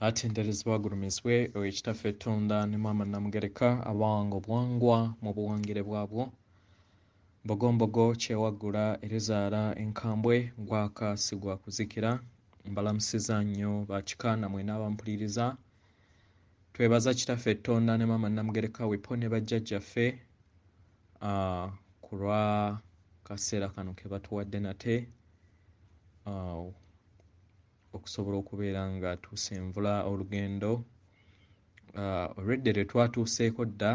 atenderezebwa agulumizibwe ekitaffe ettonda ne Maama Namugereka abawanga obwangwa mu buwangire bwabwo mbogombogo kyewaggula erizaala enkambwe gwaka si gwa kuzikira mbalamusiza nnyo bakika namwe n'abampuliriza twebaza kitaffe ettonda ne Maama Namugereka wepo ne bajjajjaffe ku lwa kaseera kano ke batuwadde nate okusobola okubeera nga tuuse envula olugendo olwedde lwe twatuuseeko dda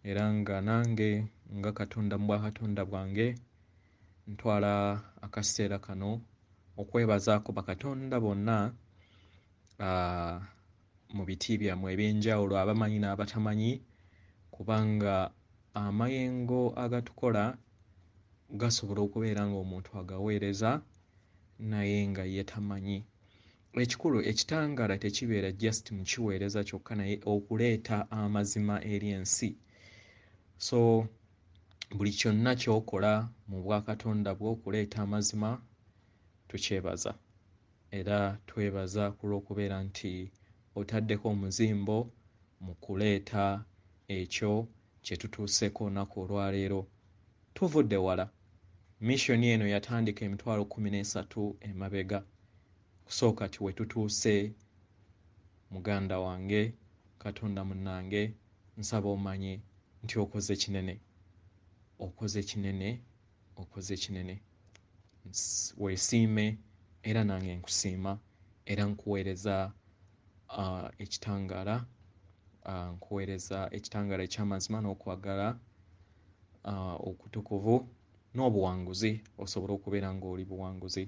era nga nange nga Katonda mu bwakatonda bwange ntwala akaseera kano okwebazaako bakatonda bonna mu biti byammwe eby'enjawulo abamanyi n'abatamanyi kubanga amayengo agatukola gasobola okubeera ng'omuntu agaweereza naye nga ye tamanyi ekikulu ekitangaala tekibeera just mu kiweereza kyokka naye okuleeta amazima eri ensi so buli kyonna ky'okola mu bwakatonda bwo okuleeta amazima tukyebaza era twebaza ku lw'okubeera nti otaddeko omuzimbo mu kuleeta ekyo kye tutuuseeko olunaku olwaleero tuvudde wala missioni eno yatandika 13 emabega kusooka ti we tutuuse muganda wange katonda munnange nsaba omanye nti okoze kinene weesiime era nange nkusiima era nkuweereza ekitangaala eky'amazima n'okwagala okutukuvu n'obuwanguzi osobola okubeera ng'oli buwanguzi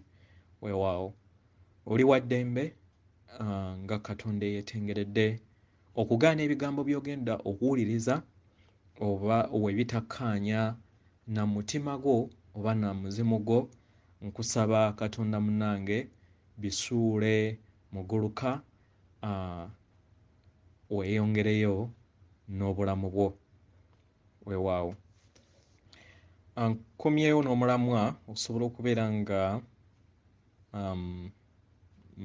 weewaawo oli wa ddembe nga Katonda eyeetengeredde okugaana ebigambo by'ogenda okuwuliriza oba webitakkaanya na mutima gwo oba na muzimu gwo nkusaba Katonda munnange bisuule muguluka weeyongereyo n'obulamu bwo weewaawo nkomyewo n'omulamwa osobola okubeera nga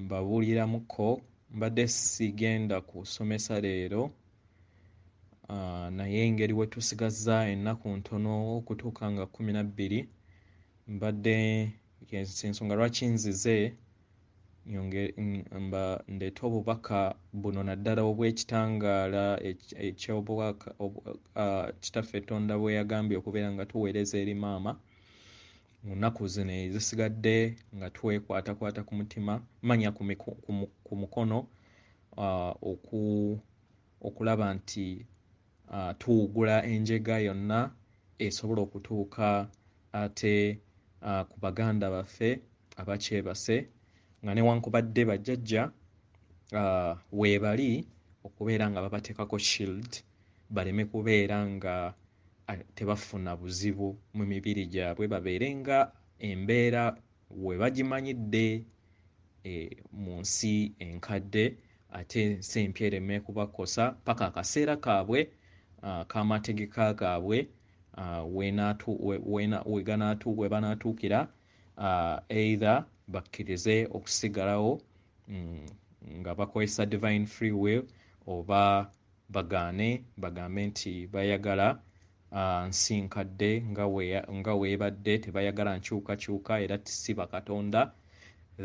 mbabuuliramuko mbadde sigenda kusomesa leero naye engeri we tusigazza ennaku ntono okutuuka nga 12 mbadde ensonga lwaki nzize ndeeta obubaka buno naddala obw'ekitangaala eky'obubaka kitaffe Tonda bwe yagambye okubeera nga tuweereza eri Maama mu nnaku zino ezisigadde nga twekwatakwata ku mutima manya ku mukono okulaba nti tuwugula enjega yonna esobola okutuuka ate ku baganda baffe abakyebase nga newankubadde bajjajja weebali okubeera nga babateekako shield baleme kubeera nga tebafuna buzibu mu mibiri gyabwe babeere nga embeera we bagimanyidde mu nsi enkadde ate ensi empya ereme kubakosa paka akaseera kaabwe k'amategeka gaabwe we banaatuukira either bakkirize okusigalawo nga bakozesa divine free will oba bagambe nti bayagala nsi nkadde nga weebadde tebayagala nkyukakyuka era si bakatonda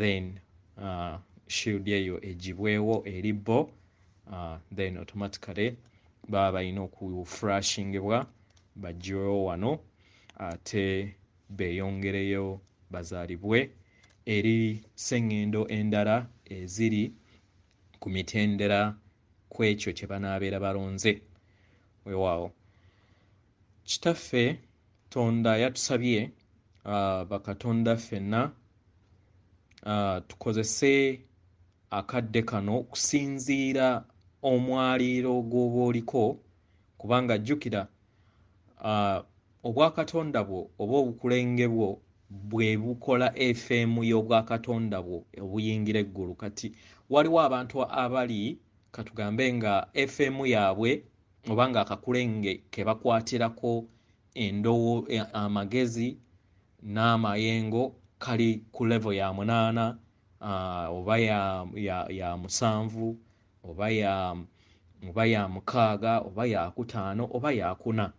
then shield eyo egibwewo eri bo then automatically baba balina okuflashingibwa baggyewo wano ate beeyongereyo bazaalibwe eri sseŋŋendo endala eziri ku mitendera ku ekyo kye banaabeera balonze weewaawo kitaffe Tonda yatusabye bakatonda ffenna tukozese akadde kano okusinziira omwaliiro gw'oba oliko kubanga jjukira obwakatonda bwo oba obukulenge bwo bwe bukola FM y'obwakatonda bwo obuyingira eggulu kati waliwo abantu abali katugambe nga FM yaabwe oba nga akakulenge ke bakwatirako amagezi n'amayengo kali ku level ya 8 oba ya musanvu oba ya mukaaga oba ya kutaano oba ya kuna,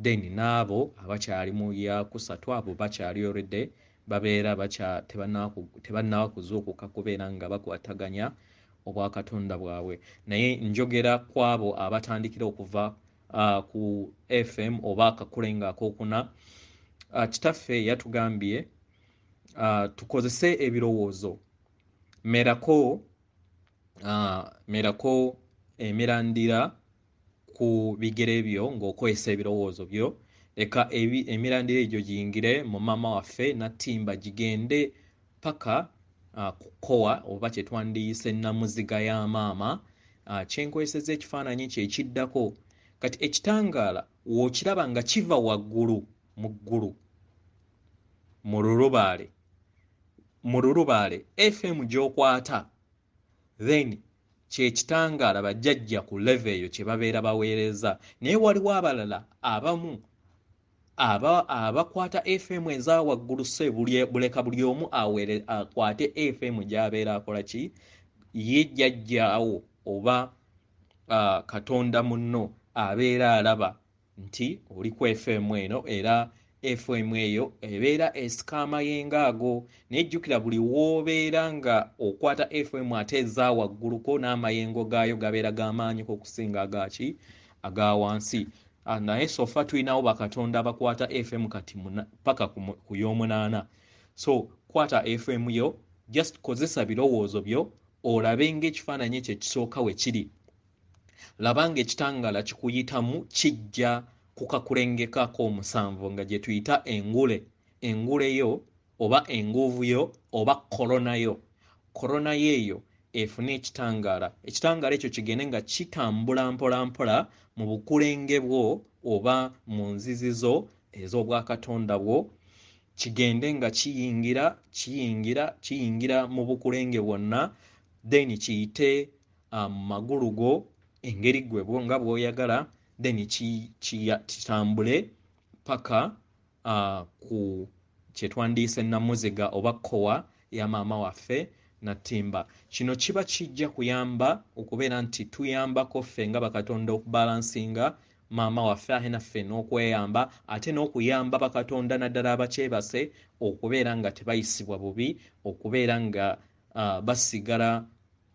then n'abo abakyali mu ya kusatu abo bakyali already babeera tebannaba kuzuukuka kubeera nga bakwataganya obwakatonda bwabwe. Naye njogera ku abo abatandikira okuva ku FM oba akakulenga akokuna. Kitaffe yatugambye tukozese ebirowoozo, merako emirandira ku bigere byo ng'okozesa ebirowoozo byo. Leka emirandira egyo giyingire mu maama waffe Nattimba, gigende paka ku kowa oba kyetwandiyise namuziga ya maama. Kyenkozeseza ekifaananyi kye kiddako. Kati ekitangaala w'okiraba nga kiva waggulu mu ggulu mu lulubaale FM gy'okwata, then kyekitangaala bajjajja ku level eyo kye babeera baweereza. Naye waliwo abalala abamu abakwata FM eza waggulu buleka buli omu akwate FM gy'abeera akola ki, ye jjajjaawo oba katonda munno abeera alaba nti oli ku FM eno era FM eyo ebeera esika amayengo ago. Naye jjukira buli w'obeera nga okwata FM ate eza wagguluko n'amayengo gaayo gabeera g'amaanyiko okusinga aga wansi. Naye sofa tulinawo bakatonda abakwata FM kati paka ku y'omunaana. So kwata FM yo, just kozesa birowoozo byo olabe ng'ekifaananyi kye kisooka we kiri. Labanga ekitangaala kikuyitamu kijja ku kakulengeka ak'omusanvu nga gye tuyita engule yo oba enguuvu yo oba korona yo eyo efune ekitangaala ekyo kigende nga kitambula mpola mu bukulenge bwo oba mu nzizizo ez'obwakatonda bwo, kigende nga kiyingira mu bukulenge bwonna, then kiyite magulu go engeri gwe nga bw'oyagala, then kitambule paka ku kyetwandiise namuziga oba kowa ya maama waffe Nattimba. Kino kiba kijja kuyamba okubeera nti tuyambako ffe nga bakatonda okubalansinga maama waffe ate naffe n'okweyamba ate n'okuyamba bakatonda naddala abakyebase okubeera nga tebayisibwa bubi, okubeera nga basigala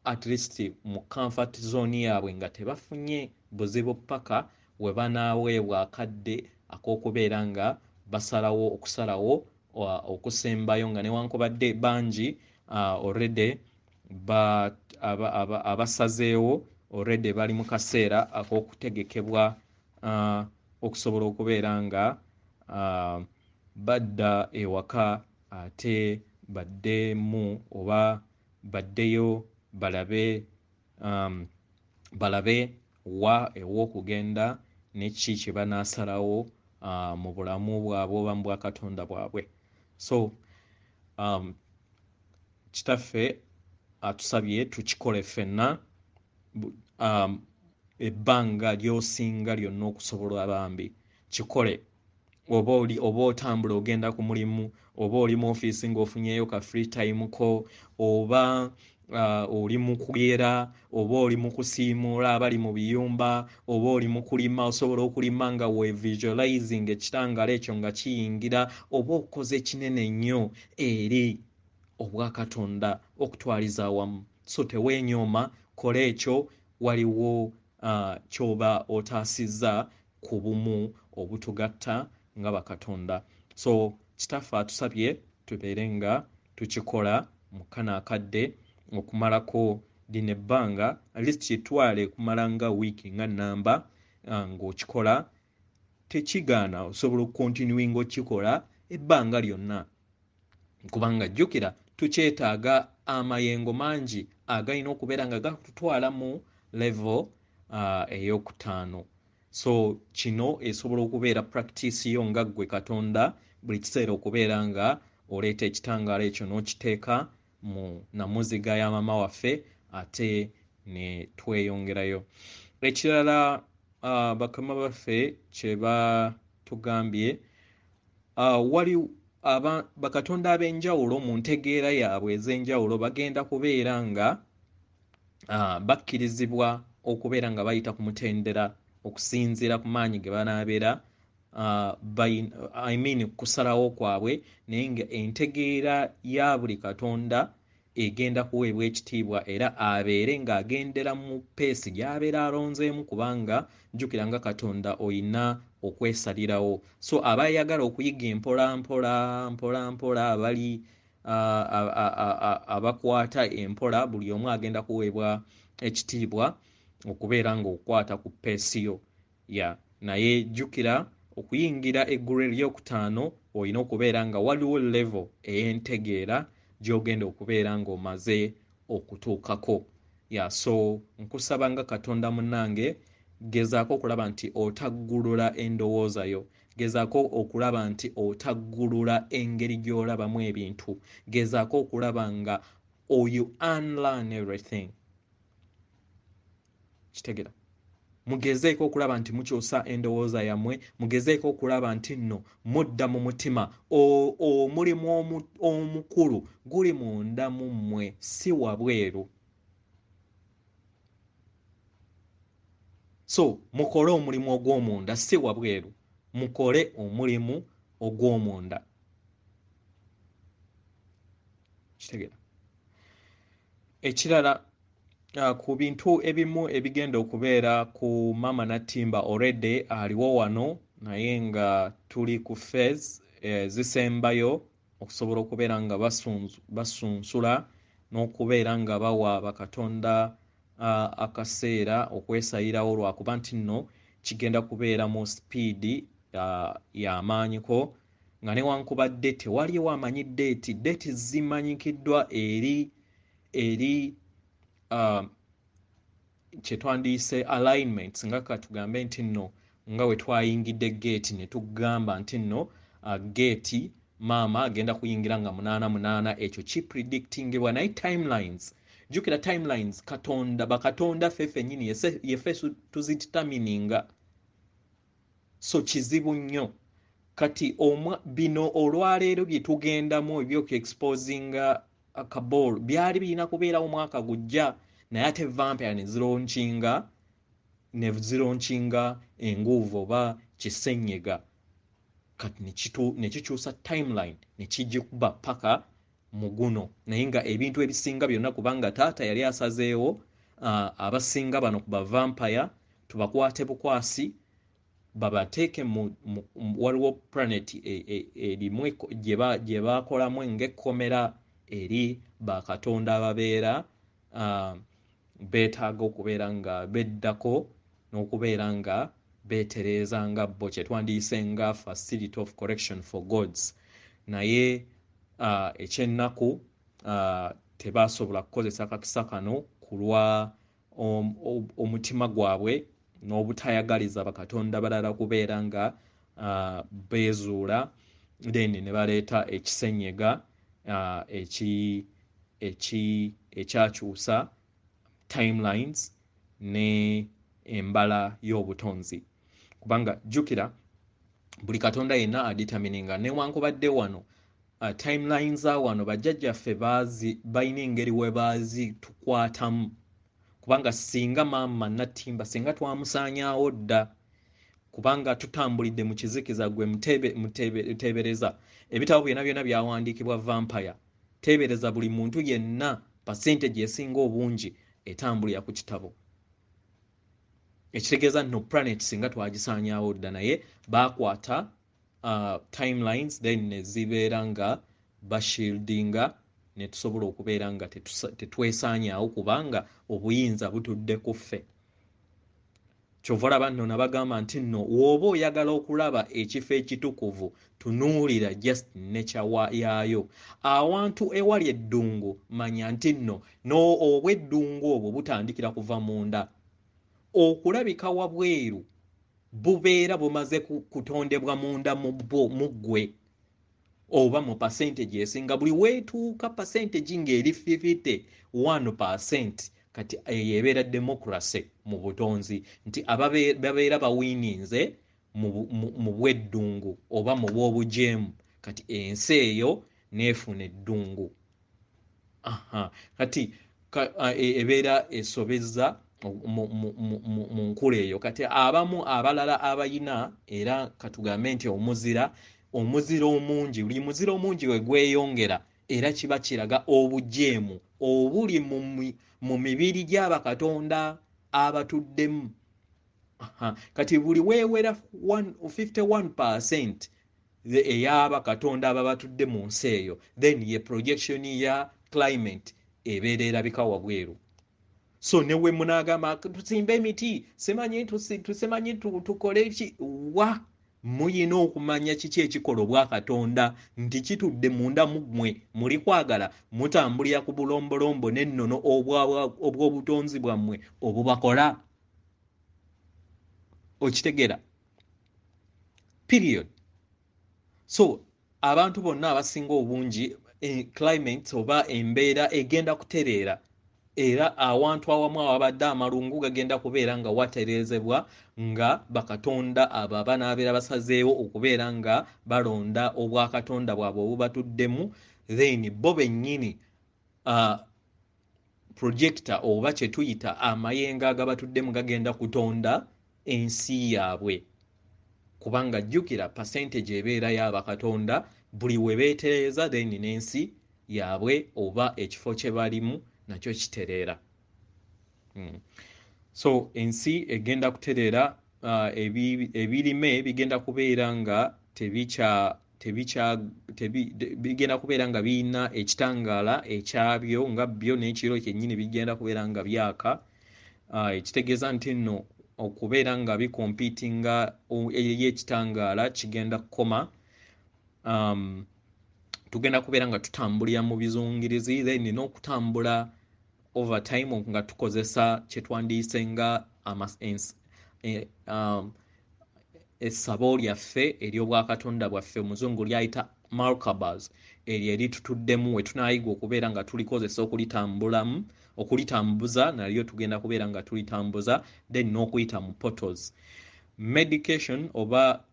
at least mu comfort zone yaabwe nga tebafunye buzibu paka we banaaweebwa akadde ak'okubeera nga okusalawo okusembayo nga newankubadde bangi already abasazeewo already bali mu kaseera ak'okutegekebwa okusobola okubeera nga badda ewaka ate baddemu oba baddeyo balabe wa ew'okugenda neki kye banaasalawo mu bulamu bwabwe oba mu bwakatonda bwabwe. So kitaffe atusabye tukikole ffenna ebbanga ly'osinga lyonna okusobola bambi kikole. Oba otambula ogenda ku mulimu, oba oli mu ofiisi ng'ofunyeyo ka free time ko, oba oli mu kubyera, oba oli mu kusiimuula abali mu biyumba, oba oli mu kulima, osobola okulima nga we visualizing ekitangaala ekyo nga kiyingira, oba okoze kinene nnyo eri obwakatonda okutwaliza awamu. So teweenyooma, kola ekyo, waliwo ky'oba otaasizza ku bumu obutugatta nga bakatonda. So kitaffe atusabye tubeere nga tukikola mu kana akadde okumalako lino ebbanga, at least kitwale kumala nga wiiki nga nnamba ng'okikola, tekigaana osobola okukontinuinga okikola ebbanga lyonna, kubanga jjukira tukyetaaga amayengo mangi agalina okubeera nga gatutwala mu level ey'okutaano. So kino esobola okubeera practice yo nga ggwe katonda buli kiseera okubeera nga oleeta ekitangaala ekyo n'okiteeka mu namuziga ya maama waffe ate ne tweyongerayo. Ekirala bakama baffe kye batugambye, bakatonda ab'enjawulo mu ntegeera yaabwe ez'enjawulo bagenda kubeera nga bakkirizibwa okubeera nga bayita ku mutendera okusinziira ku maanyi ge banaabeera kusalawo kwabwe, naye nga entegeera ya buli katonda egenda kuweebwa ekitiibwa era abeere ng'agendera mu peesi gy'abeera alonzeemu, kubanga jjukira nga katonda oyina okwesalirawo. So abayagala okuyiga mpola abali abakwata empola, buli omu agenda kuweebwa ekitiibwa okubeera ng'okwata ku peesiyo naye jjukira okuyingira eggulu eryokutaano olina okubeera nga waliwo level ey'entegeera gy'ogenda okubeera ng'omaze okutuukako. So nkusaba nga katonda munnange, gezaako okulaba nti otaggulula endowooza yo, gezaako okulaba nti otaggulula engeri gy'olabamu ebintu, gezaako okulaba nga you unlearn everything. Kitegera, mugezeeko okulaba nti mukyusa endowooza yammwe, mugezeeko okulaba nti nno mudda mu mutima. Omulimu omukulu guli munda mu mmwe, si wabweru. So mukole omulimu ogw'omunda, si wabweru. Mukole omulimu ogw'omunda. Kitegera. Ekirala, ku bintu ebimu ebigenda okubeera ku Maama Nattimba already aliwo wano, naye nga tuli ku phase zisembayo okusobola okubeera nga basunsula n'okubeera nga bawa bakatonda akaseera okwesayirawo, lwakuba nti nno kigenda kubeera mu sipiidi y'amaanyiko, nga newankubadde tewaliwo amanyi deeti zimanyikiddwa eri kyetwandiyise alignments, nga katugambe nti nno nga we twayingidde geeti ne tugamba nti nno geeti maama agenda kuyingira nga 88, ekyo kipredictingibwa, naye timelines, jjukira timelines bakatonda ffe ffennyini yeffe tuzitamininga. So kizibu nnyo kati bino olwaleero bye tugendamu ebyokuexposinga akabool byali birina kubeerawo mwaka gujja, naye ate vampire ne zironkinga enguuvu oba kisennyega, kati ne kikyusa timeline ne kigikuba paka mu guno. Naye nga ebintu ebisinga byonna, kubanga taata yali asazeewo abasinga bano ku bavampire tubakwate bukwasi, babateeke waliwo planet erimu gye baakolamu ng'ekkomera eri bakatonda ababeera beetaaga okubeera nga beddako n'okubeera nga beetereeza nga bo, kyetwandiyise nga facility of correction for gods. Naye ekyennaku tebaasobola kukozesa kakisa kano ku lwa omutima gwabwe n'obutayagaliza bakatonda balala kubeera nga beezuula, then ne baleeta ekisennyega ekyakyusa timelines ne embala y'obutonzi. Kubanga jjukira buli katonda yenna aditamininga, newankubadde wano timelines za wano bajjajjaffe balina engeri we baazitukwatamu, kubanga singa Maama Nattimba singa twamusaanyaawo dda, kubanga tutambulidde mu kizikiza, gwe muteebereza ebitabo byonna byawandiikibwa vampire, teebereza buli muntu yenna percentage esinga obungi etambulira ku kitabo. Ekitegeeza nno planet singa twagisaanyaawo dda, naye baakwata timelines then ne zibeera nga bashieldinga, ne tusobola okubeera nga tetwesaanyaawo kubanga obuyinza butudde ku ffe. Kyova olaba nno nabagamba nti nno w'oba oyagala okulaba ekifo ekitukuvu, tunuulira just nature yaayo. Awantu ewali eddungu manya nti nno oba eddungu obwo butandikira kuva munda. Okulabika wabweru bubeera bumaze kutondebwa munda mu ggwe, oba mu percentage esinga. Buli weetuuka percentage ng'eri 51%, kati eyo ebeera democracy mu butonzi, nti babeera bawiininze mu bweddungu oba mu bw'obujeemu kati ensi eyo neefuna eddungu. Kati ebeera esobezza mu nkula eyo. Kati abamu abalala abayina era katugambe nti omuzira omungi, buli muzira omungi we gweyongera era kiba kiraga obujeemu obuli mu mibiri gy'abakatonda abatuddemu. Kati buli weewera 51% ey'abakatonda ababatudde mu nsi eyo, then ye projection ya climate ebeera erabika wabweru. So ne we munaagamba tusimbe emiti, tusemanyi tukole ki, wa muyina okumanya kiki ekikola obwakatonda, nti kitudde munda mu mmwe, muli kwagala mutambulira ku bulombolombo n'ennono obw'obutonzi bwammwe obubakola. Okitegeera? Period. So abantu bonna abasinga obungi climate oba embeera egenda kutereera, era awantu awamu ababadde amalungu gagenda kubeera nga watereezebwa nga bakatonda abo abanaabeera basazeewo okubeera nga balonda obwakatonda bwabwe obubatuddemu, then bo bennyini projector oba kye tuyita amayengo agabatuddemu gagenda kutonda ensi yaabwe. Kubanga jjukira percentage ebeera y'abakatonda buli we beetereeza then n'ensi yaabwe oba ekifo kye balimu nakyo kitereera. So ensi egenda kutereera, ebirime bigenda kubeera nga bigenda kubeera nga birina ekitangaala ekyabyo nga byo n'ekiro kyennyini bigenda kubeera nga byaka. Ekitegeeza nti nno okubeera nga bikompiitinga eyekitangaala kigenda kukoma. Tugenda kubeera nga tutambulira mu bizungirizi, then n'okutambula over time nga tukozesa kye twandiyise nga essabo lyaffe ery'obwakatonda bwaffe omuzungu lyayita Merkabahs, eryo eritutuddemu we tunaayiga okubeera nga tulikozesa okulitambuza nalyo tugenda kubeera nga tulitambuza, then n'okuyita mu portals. Medication oba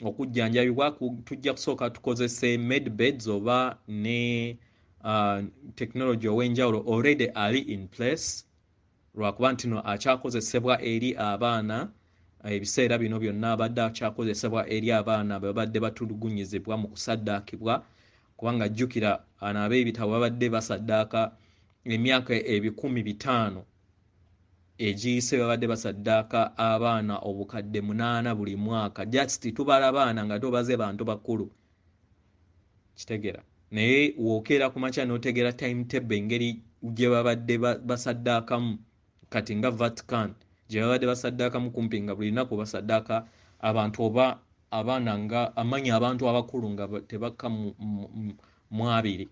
okujjanjabibwa tujja kusooka tukozese medbeds oba ne technology ow'enjawulo already ali in place, lwakuba nti no akyakozesebwa eri abaana ebiseera bino byonna abadde akyakozesebwa eri abaana babadde batulugunyizibwa mu kusaddaakibwa, kubanga jjukira ab'ebitabo babadde basaddaaka emyaka 500 egiyise, babadde basaddaaka abaana obukadde 8 buli mwaka. Just tubala abaana nga tobaze bantu bakulu, kitegeera. Naye wookeera ku makya n'otegeera timetable engeri gye babadde basaddaakamu, kati nga Vatican gye babadde basaddaakamu kumpi nga buli lunaku basaddaaka abantu oba abaana nga amanya abantu abakulu nga tebakka mu 2,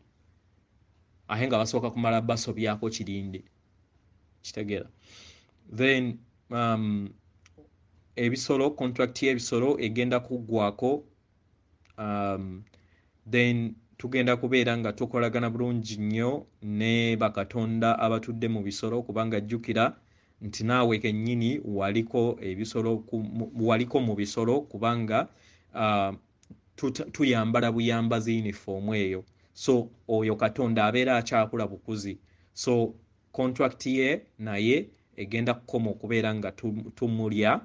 ate nga basooka kumala basobyako kirindi, kitegeera. Then ebisolo, contract y'ebisolo egenda kuggwako, then tugenda kubeera nga tukolagana bulungi nnyo ne bakatonda abatudde mu bisolo, kubanga jjukira nti naawe kennyini waliko mu bisolo, kubanga tuyambala buyambazi uniform eyo. So oyo katonda abeera akyakula bukuzi, so contract ye naye egenda kukoma okubeera nga tumulya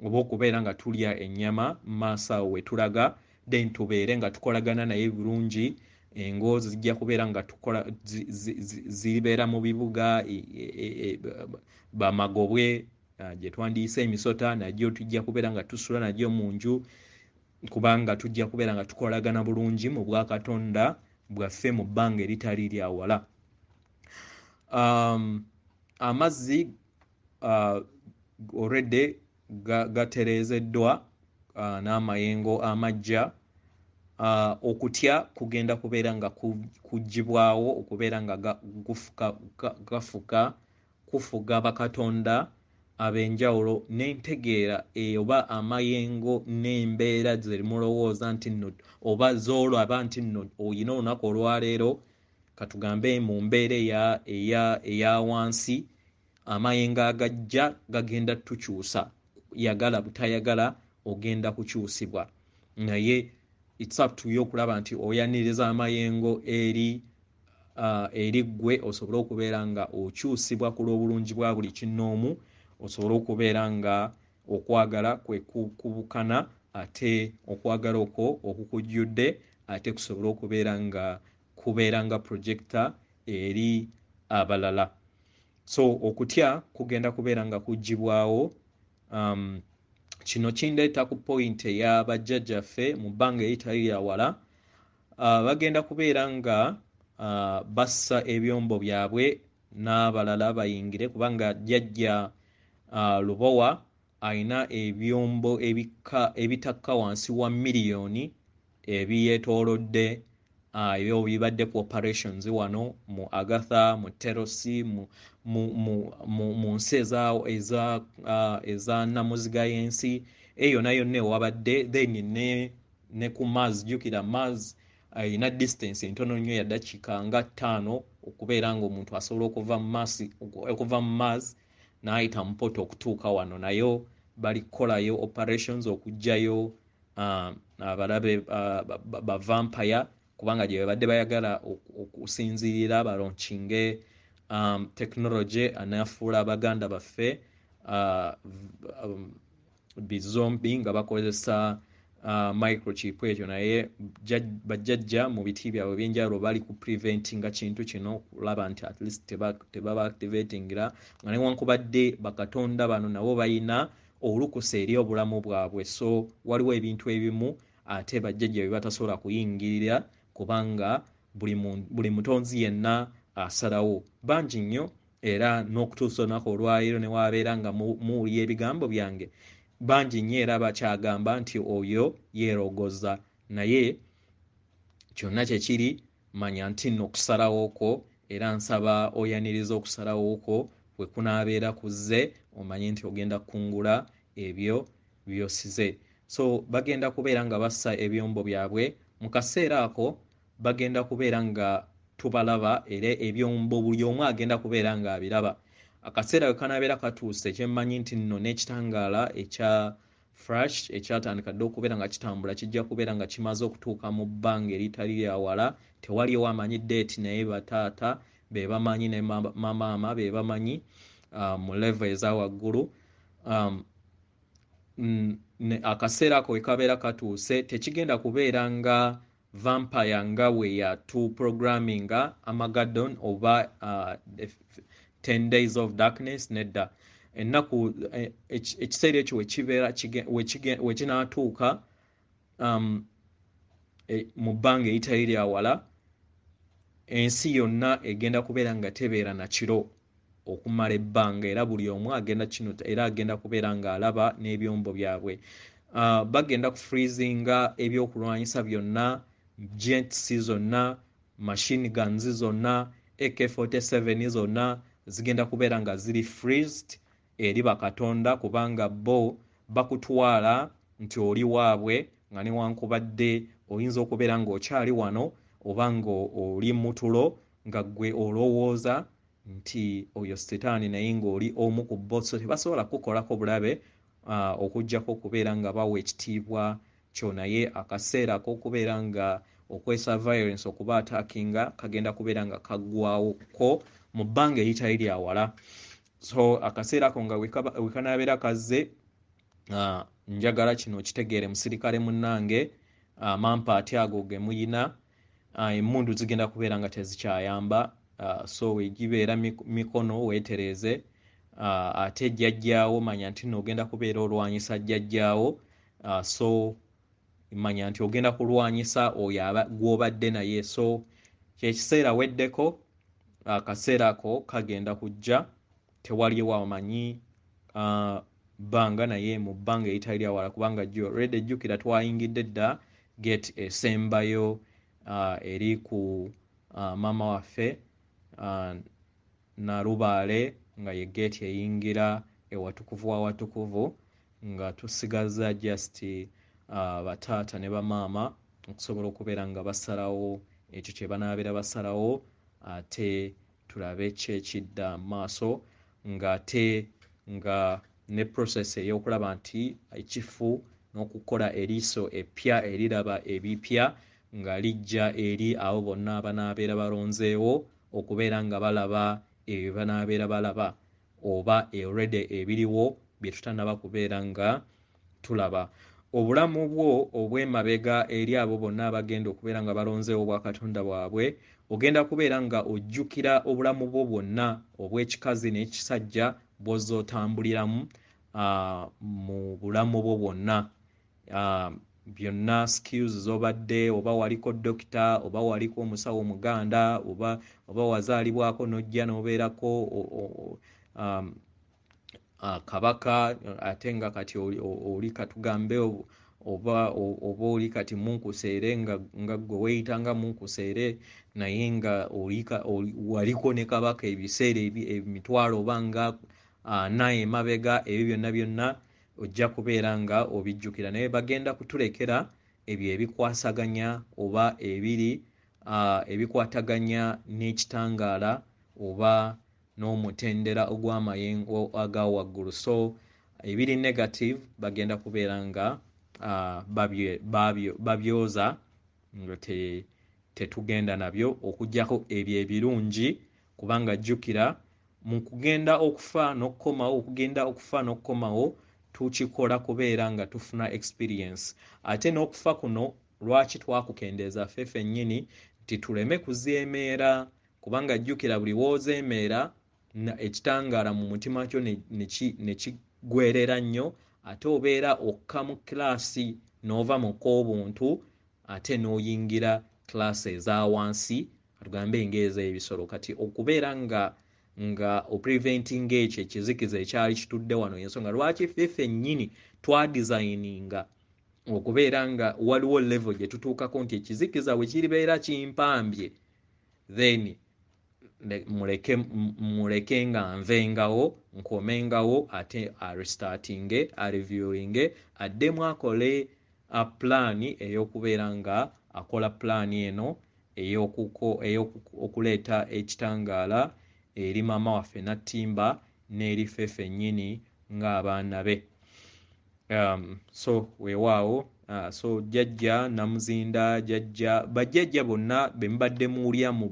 oba okubeera nga tulya ennyama maaso awo we tulaga, then tubeere nga tukolagana naye bulungi. Engo zijja kubeera nga zibeera mu bibuga, bamagobwe gye twandiyise emisota nagyo tujja kubeera nga tusula nagyo mu nju, kubanga tujja kubeera nga tukolagana bulungi mu bwakatonda bwaffe mu bbanga eritali lya wala. Amazzi already gatereezeddwa n'amayengo amajja. Okutya kugenda kubeera nga kugibwawo okubeera nga kufuga bakatonda ab'enjawulo n'entegeera oba amayengo n'embeera ze mulowooza nti nno oba z'olaba nti nno oyina olunaku olwaleero, katugambe mu mbeera eya wansi, amayengo agajja gagenda tukyusa, yagala butayagala ogenda kukyusibwa. Naye it's up to you okulaba nti oyaniriza amayengo eri ggwe osobola okubeera nga okyusibwa ku lw'obulungi bwa buli kinoomu, osobola okubeera nga okwagala kwe kubukana ate okwagala okwo okukujjudde ate kusobola okubeera nga projector eri abalala. So okutya kugenda kubeera nga kuggyibwawo. Kino kindeeta ku point eya bajjajjaffe mu bbanga eritali lya wala. Bagenda kubeera nga bassa ebyombo byabwe n'abalala bayingire, kubanga jjajja Lubowa alina ebyombo ebitakka wansi wa miliyoni ebiyeetoolodde ebyo bibadde ku operations wano mu Agatha, mu Terosi, mu nsi eza namuziga y'ensi eyo nayo ne wabadde, then ne ku Mars. Jjukira Mars alina distance entono nnyo ya dakiika nga 5 okubeera ng'omuntu asobola okuva mu Mars n'ayita mu poto okutuuka wano. Nayo bali kukolayo operations okuggyayo abalabe ba vampire, kubanga gye babadde bayagala okusinzirira balonkinge technology anafuula abaganda baffe bizombi nga bakozesa microchip ekyo. Naye bajjajja mu biti byabwe ebyenjawulo bali ku preventinga kintu kino, kulaba nti at least tebaba activatingira nga newankubadde bakatonda bano nabo balina olukusa eri obulamu bwabwe. So waliwo ebintu ebimu ate bajjajja bye batasobola kuyingirira, kubanga buli mutonzi yenna asalawo. Bangi nnyo, era n'okutuusa olunaku olwaleero ne wabeera nga muwulira ebigambo byange, bangi nnyo era bakyagamba nti oyo yeerogoza. Naye kyonna kye kiri, manya nti nno okusalawo kwo, era nsaba oyaniriza okusalawo kwo bwe kunaabeera kuzze, omanye nti ogenda kukungula ebyo by'osize. So bagenda kubeera nga bassa ebyombo byabwe. Mu kaseera ako bagenda kubeera nga tubalaba, era ebyombo buli omu agenda kubeera nga abiraba. Akaseera bwe kanaabeera katuuse, kyemmanyi nti nno n'ekitangaala ekya flash ekyatandika dde okubeera nga kitambula kijja kubeera nga kimaze okutuuka mu bbanga eritali lya wala. Tewaliwo amanyi date, naye bataata be bamanyi ne maama be bamanyi mu level eza waggulu. Akaseera ako we kabeera katuuse, tekigenda kubeera nga vampire nga we yatu programminga Armageddon oba 10 days of darkness. Nedda, ennaku ekiseera ekyo we kinaatuuka mu bbanga eritali lya wala, ensi yonna egenda kubeera nga tebeera na kiro okumala ebbanga, era buli omu agenda kino, era agenda kubeera nga alaba n'ebyombo byabwe. Bagenda ku freezinga ebyokulwanyisa byonna, jets zonna, machine guns zonna, AK-47 zonna zigenda kubeera nga ziri freezed eri bakatonda, kubanga bo bakutwala nti oli waabwe, nga newankubadde oyinza okubeera ng'okyali wano oba nga oli mutulo, nga ggwe olowooza nti oyo setaani naye ng'oli omu ku bo. So tebasobola kukolako bulabe okuggyako okubeera nga bawa ekitiibwa kyo. Naye akaseera ak'okubeera nga okwesa violence okuba attackinga kagenda kubeera nga kaggwawo ko mu bbanga eritali lya wala. So akaseera ako nga we kanaabeera kazze, njagala kino kitegeere musirikale munnange, amampa ati ago ge muyina, emmundu zigenda kubeera nga tezikyayamba. So wegibeera mikono weetereeze, ate jjajjaawo manya nti n'ogenda kubeera olwanyisa jjajjaawo. So manya nti ogenda kulwanyisa oyo gw'obadde naye. So kyekiseera weddeko, akaseera ako kagenda kujja, tewaliwo amanyi bbanga, naye mu bbanga eritali lya wala, kubanga already jjukira twayingidde dda gate esembayo eri ku maama waffe Nalubaale, nga ye gate eyingira ewatukuvu wawatukuvu, nga tusigaza just bataata ne bamaama okusobola okubeera nga basalawo ekyo kye banaabeera basalawo, ate tulabe kyekidda maaso, ng'ate nga ne process ey'okulaba nti ekifu n'okukola eriiso eppya eriraba ebipya nga lijja eri abo bonna abanaabeera balonzeewo okubeera nga balaba ebyo banaabeera balaba oba already ebiriwo bye tutannaba kubeera nga tulaba. Obulamu bwo obw'emabega eri abo bonna abagenda okubeera nga balonzeewo obwakatonda bwabwe, ogenda kubeera nga ojjukira obulamu bwo bwonna obw'ekikazi n'ekisajja bw'ozza otambuliramu mu bulamu bwo bwonna. Byonna skills z'obadde, oba waliko dokita, oba waliko omusawo muganda, oba wazaalibwako n'ojja n'obeerako kabaka ate nga kati oli katugambe oba oli kati munkuseere nga gwe weeyitanga munkuseere naye nga waliko ne kabaka ebiseera emitwalo oba nga naye emabega, ebyo byonna ojja kubeera nga obijjukira. Naye bagenda kutulekera ebyo ebikwasaganya oba ebikwataganya n'ekitangaala oba n'omutendera ogw'amayengo aga waggulu. So ebiri negative bagenda kubeera nga babyoza nga tetugenda nabyo, okuggyako ebyo ebirungi, kubanga jjukira mu kugenda okufa n'okkomawo tukikola kubeera nga tufuna experience. Ate n'okufa kuno lwaki twakukendeeza ffeffe nnyini nti tuleme kuziemeera, kubanga jjukira buli woozeemeera ekitangaala mu mutima kyo ne kigwerera nnyo, ate obeera okka mu kilaasi n'ova mu k'obuntu ate n'oyingira kilaasi eza wansi, tugambe ng'ez'ebisolo. Kati okubeera nga opreventing ekyo ekizikiza ekyali kitudde wano, y'ensonga lwaki ffeffe nnyini twadizayininga okubeera nga waliwo level gye tutuukako nti ekizikiza bwe kiribeera kimpambye then muleke nga nvengawo nkomengawo ate arestartinge areviewinge addemu akole pulaani ey'okubeera nga akola pulaani eno ey'okuleeta ekitangaala eri maama waffe Nattimba n'eri ffeffe nnyini ng'abaana be. So weewaawo so jjajja Namuzinda, bajjajja bonna be mubadde muwulira mu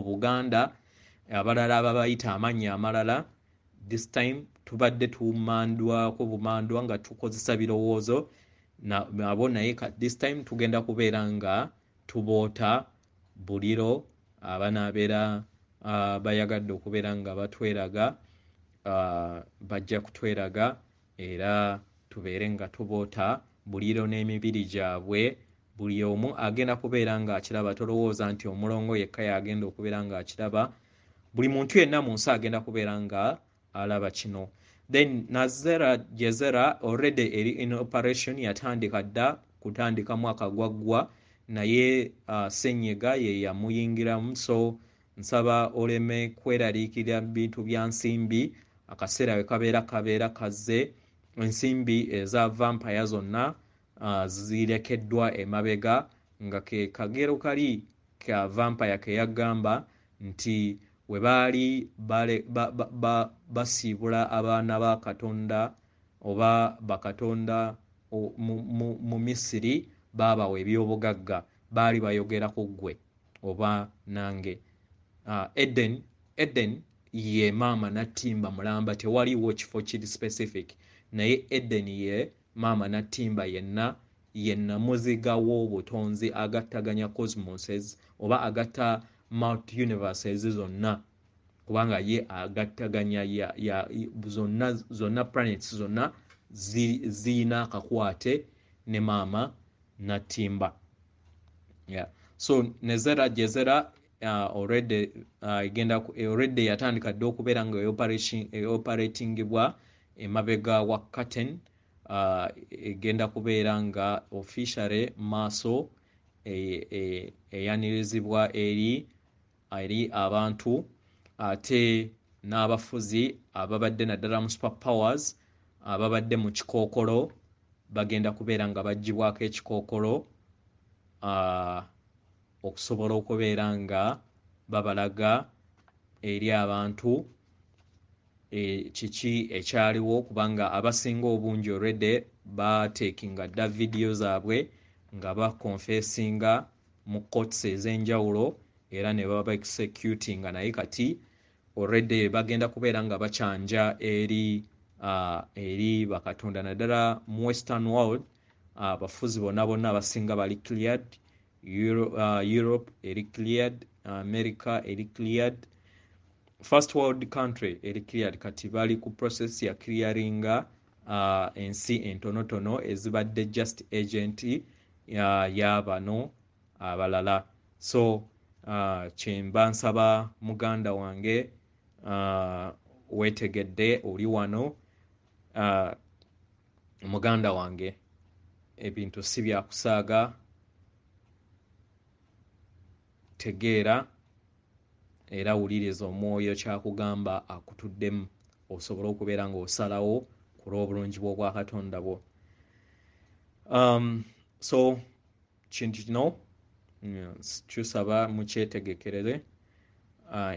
Buganda, abalala ababayita amannya amalala, this time tubadde tumandwako bumandwa nga tukozesa birowoozo nabo, naye this time tugenda kubeera nga tuboota buliro abanaabeera bayagadde okubeera nga batweraga, bajja kutweraga era tubeere nga tuboota buliro n'emibiri gyabwe. Buli omu agenda kubeera nga akiraba, tolowooza nti omulongo yekka yagenda okubeera nga akiraba, buli muntu yenna mu nsi agenda kubeera nga alaba kino. Then Nazera Jezera already eri in operation, yatandika dda kutandika mwaka gwaggwa, naye Ssenyiga ye yamuyingiramu. So nsaba oleme kweraliikirira bintu bya nsimbi, akaseera we kabeera kazze, ensimbi eza vampire zonna zirekeddwa emabega, nga ke kagero kali ka vampire ke yagamba nti we baali basiibula abaana ba Katonda oba bakatonda mu Misiri, baabawa ebyobugagga, baali bayogera ku ggwe oba nange. Eden ye maama Nattimba mulamba, tewaliwo kifo kiri specific, naye Eden ye maama Nattimba yenna muziga w'obutonzi agattaganya cosmoses oba agatta multi universes zonna, kubanga ye agattaganya zonna planets zonna ziyina akakwate ne maama Nattimba. So Nezera Jezera already yatandika dde okubeera nga operatingibwa emabega wa curtain, egenda kubeera nga officially maaso eyanirizibwa eri abantu, ate n'abafuzi ababadde naddala mu super powers ababadde mu kikookolo bagenda kubeera nga baggyibwako ekikookolo okusobola okubeera nga babalaga eri abantu kiki ekyaliwo kubanga abasinga obungi already batekinga dda video zaabwe nga bakonfesinga mu courts ez'enjawulo era ne baba executinga naye kati already bagenda kubeera nga bakyanja eri bakatonda naddala mu western world abafuzi bonna abasinga bali cleared Europe eri cleared America eri cleared first world country eri cleared kati bali ku process ya clearinga ensi entonotono ezibadde just agent y'abano abalala so kyemba nsaba muganda wange wetegedde oli wano muganda wange ebintu si byakusaaga tegeera era wuliriza omwoyo kyakugamba akutuddemu osobole okubeera ng'osalawo ku lw'obulungi bw'obwakatonda bwo so kintu kino kyusaba mukyetegekerere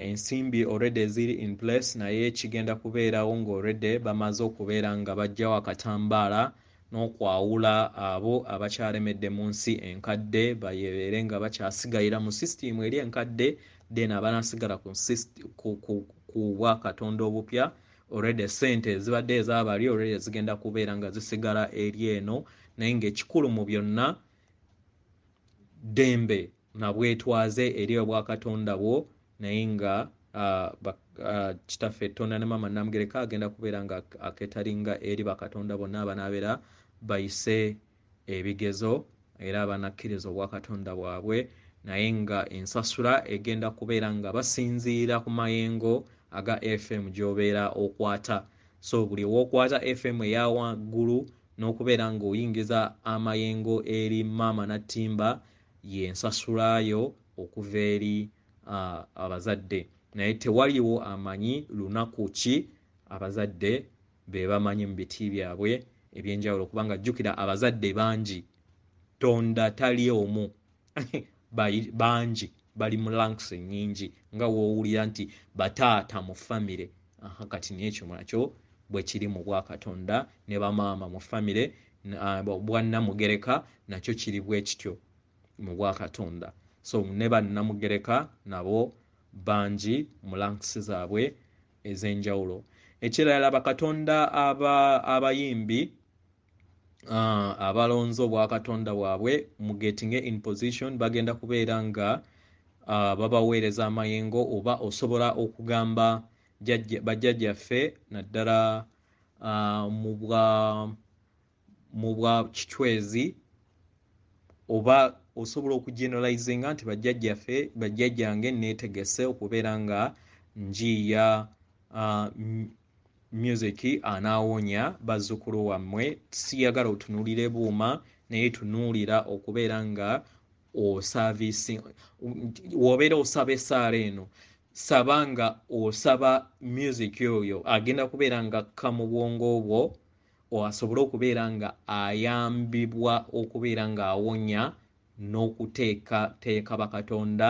ensimbi already eziri in place naye kigenda kubeerawo ng'already bamaze okubeera nga bajjawo akatambaala n'okwawula abo abakyalemedde mu nsi enkadde bayebeere nga bakyasigayira mu system eri enkadde then abanasigala ku bwakatonda obupya already sente ezibadde ezabali already zigenda kubeera nga zisigala eri eno naye ng'ekikulu mu byonna dembe nabwetwaze eri obwakatonda bwo naye nga kitaffe Tonda ne Maama Namugereka agenda kubeera nga aketalinga eri bakatonda bonna abanaabeera bayise ebigezo era abanakkiriza obwakatonda bwabwe naye nga ensasula egenda kubeera nga basinziira ku mayengo aga FM gy'obeera okwata so buli wookwata FM eya waggulu n'okubeera ng'oyingiza amayengo eri Maama Nattimba yensasulayo okuva eri abazadde naye tewaliwo amanyi lunaku ki abazadde be bamanyi mu biti byabwe ebyenjawulo kubanga jjukira abazadde bangi Tonda tali omu bangi bali mu ranks ennyingi nga woowulira nti bataata mu famire kati n'ekyo nakyo bwe kiri mu bwakatonda ne bamaama mu famire bwannamugereka nakyo kiri bwe kityo mu bwakatonda so ne bannamugereka nabo bangi mu ranks zaabwe ez'enjawulo ekirala bakatonda abayimbi abalonze obwakatonda bwabwe mu getting in position bagenda kubeera nga babaweereza amayengo oba osobola okugamba bajjajjaffe naddala mu bwa kichwezi oba osobola okugeneralizinga nti bajjajjange neetegese okubeera nga njiya music anaawonya bazzukulu wammwe siyagala otunuulire buuma naye tunuulira okubeera nga osaavisi wobeera osaba essaala eno saba nga osaba music oyo agenda kubeera nga akka mu bwongo bwo asobole okubeera nga ayambibwa okubeera nga awonya n'okuteeka bakatonda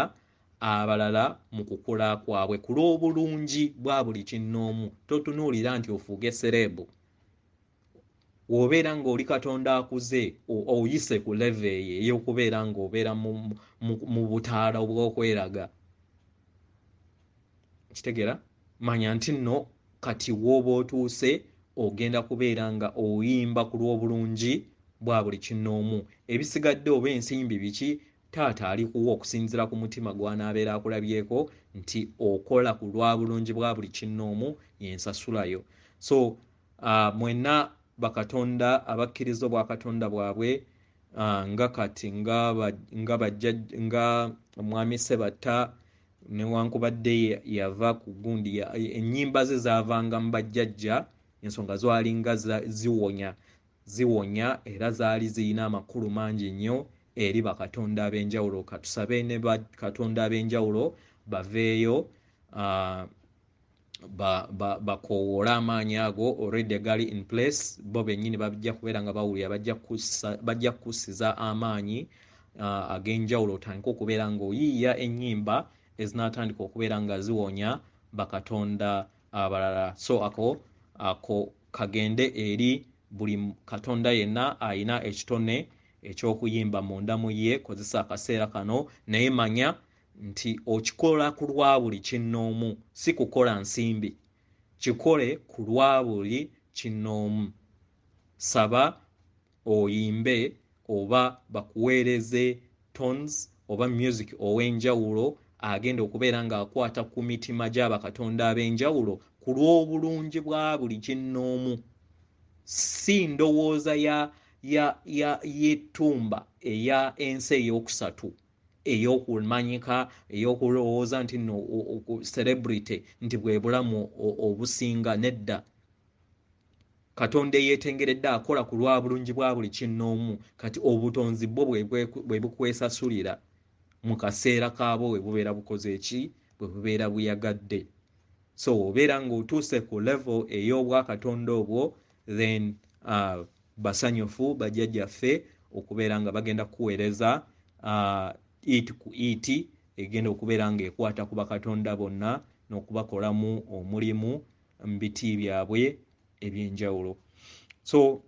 abalala mu kukula kwabwe ku lw'obulungi bwa buli kinnoomu totunuulira nti ofuuge serebu w'obeera ng'oli katonda akuze oyise ku leve eyo ey'okubeera ng'obeera mu butaala obw'okweraga kitegeera manya nti nno kati w'oba otuuse ogenda kubeera nga oyimba ku lw'obulungi bwa buli kinnoomu ebisigadde oba ensimbi biki taata ali kuwa okusinziira ku mutima gwanaabeera akulabyeko nti okola ku lwa bulungi bwa buli kinnoomu yensasulayo so mwenna bakatonda abakkiriza obwakatonda bwabwe nga kati nga omwami Sebatta newankubadde yava ku gundi ennyimba ze zaavanga mu bajjajja ensonga zwalinga ziwonya era zaali zirina amakulu mangi nnyo eri bakatonda ab'enjawulo katusabe ne bakatonda ab'enjawulo baveeyo bakoowole amaanyi ago already gali in place bo bennyini bajja kubeera nga bawulira bajja kukussiza amaanyi ag'enjawulo otandika okubeera ng'oyiiya ennyimba ezinaatandika okubeera nga ziwonya bakatonda abalala. So ako kagende eri buli katonda yenna ayina ekitone eky'okuyimba munda mu ye. Kozesa akaseera kano naye manya nti okikola ku lwa buli kinnoomu, si kukola nsimbi. Kikole ku lwa buli kinnoomu. Saba oyimbe oba bakuweereze tones oba music ow'enjawulo agenda okubeera ng'akwata ku mitima gy'abakatonda ab'enjawulo ku lw'obulungi bwa buli kinnoomu. Si ndowooza y'ettumba eya ensi ey'okusatu ey'okumanyika ey'okulowooza nti nno celebrity nti bwe bulamu obusinga. Nedda. Katonda eyeetengeredde akola ku lwa bulungi bwa buli kinnoomu. Kati obutonzi bwo bwe bukwesasulira mu kaseera kaabo bwe bubeera bukoze eki, bwe bubeera buyagadde. So obeera ng'otuuse ku level ey'obwakatonda obwo, then basanyufu bajjajjaffe okubeera nga bagenda kuweereza it ku it egenda okubeera ng'ekwata ku bakatonda bonna n'okubakolamu omulimu mu biti byabwe eby'enjawulo. So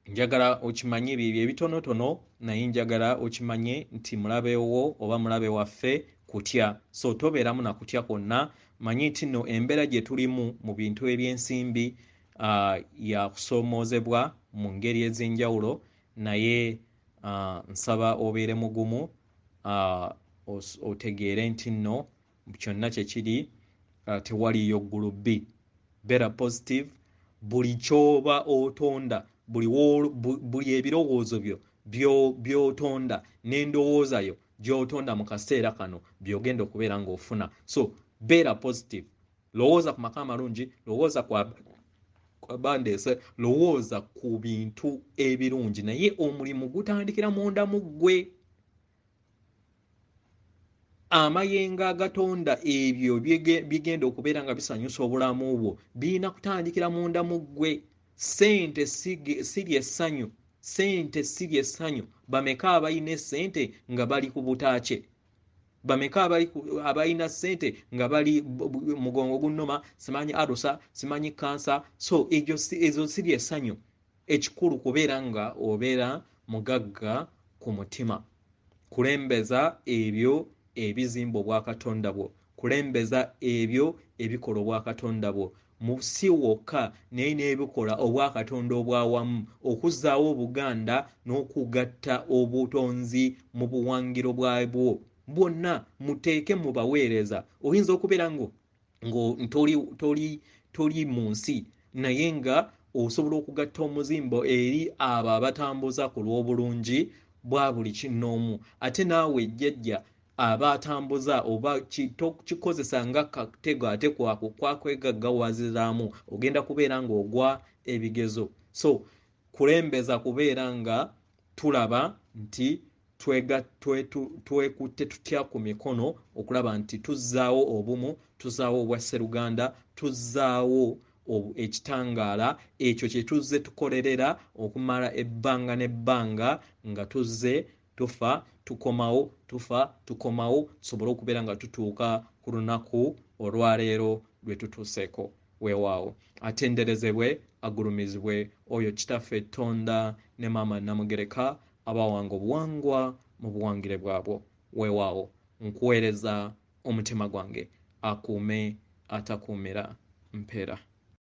njagala okimanye ebyo ebitonotono, naye njagala okimanye nti mulabe wo oba mulabe waffe kutya. So tobeeramu na kutya kwonna. Manyi nti nno embeera gye tulimu mu bintu eby'ensimbi yakusoomoozebwa mu ngeri ez'enjawulo, naye nsaba obeere mugumu otegeere nti nno kyonna kye kiri tewaliyo ggulu bbi. Beera positive. Buli kyoba otonda, buli ebirowoozo byo by'otonda n'endowooza yo gy'otonda mu kaseera kano by'ogenda okubeera ng'ofuna. So beera positive. Lowooza ku maka amalungi, lowooza ku abandeese, lowooza ku bintu ebirungi, naye omulimu gutandikira munda mu ggwe. Amayengo agatonda ebyo bigenda okubeera nga bisanyusa obulamu bwo birina kutandikira munda mu ggwe. Ssente si ly'essanyu. Ssente si ly'essanyu. Bameka abalina essente nga bali ku butaakye? Bameka abalina ssente nga bali mugongo gunnuma, simanyi adosa, simanyi kansa? So ezo si ly'essanyu. Ekikulu kubeera nga obeera mugagga ku mutima. Kulembeza ebyo ebizimba obwakatonda bwo. Kulembeza ebyo ebikola obwakatonda bwo. Si wokka naye n'ebikola obwakatonda obwawamu, okuzzaawo obuganda n'okugatta obutonzi mu buwangiro bwabwo. Bwonna muteeke mu baweereza. Oyinza okubeera toli mu nsi naye nga osobola okugatta omuzimbo eri abo abatambuza ku lw'obulungi bwa buli kinnoomu. Ate naawe jjajja abatambuza oba kikozesa nga katego ate kwakwegaggawaaziraamu, ogenda kubeera ng'ogwa ebigezo. So kulembeza kubeera nga tulaba nti twekutte tutya ku mikono okulaba nti tuzzaawo obumu, tuzzaawo obwasseruganda, tuzzaawo ekitangaala ekyo kye tuzze tukolerera okumala ebbanga n'ebbanga nga tuzze tufa tukomawo, tufa tukomawo, tusobole okubeera nga tutuuka ku lunaku olwaleero lwe tutuuseeko. Weewaawo atenderezebwe agulumizibwe oyo kitaffe Tonda ne Maama Namugereka abawanga obuwangwa mu buwangire bwabwo. Weewaawo nkuweereza omutima gwange akuume atakuumira mpeera.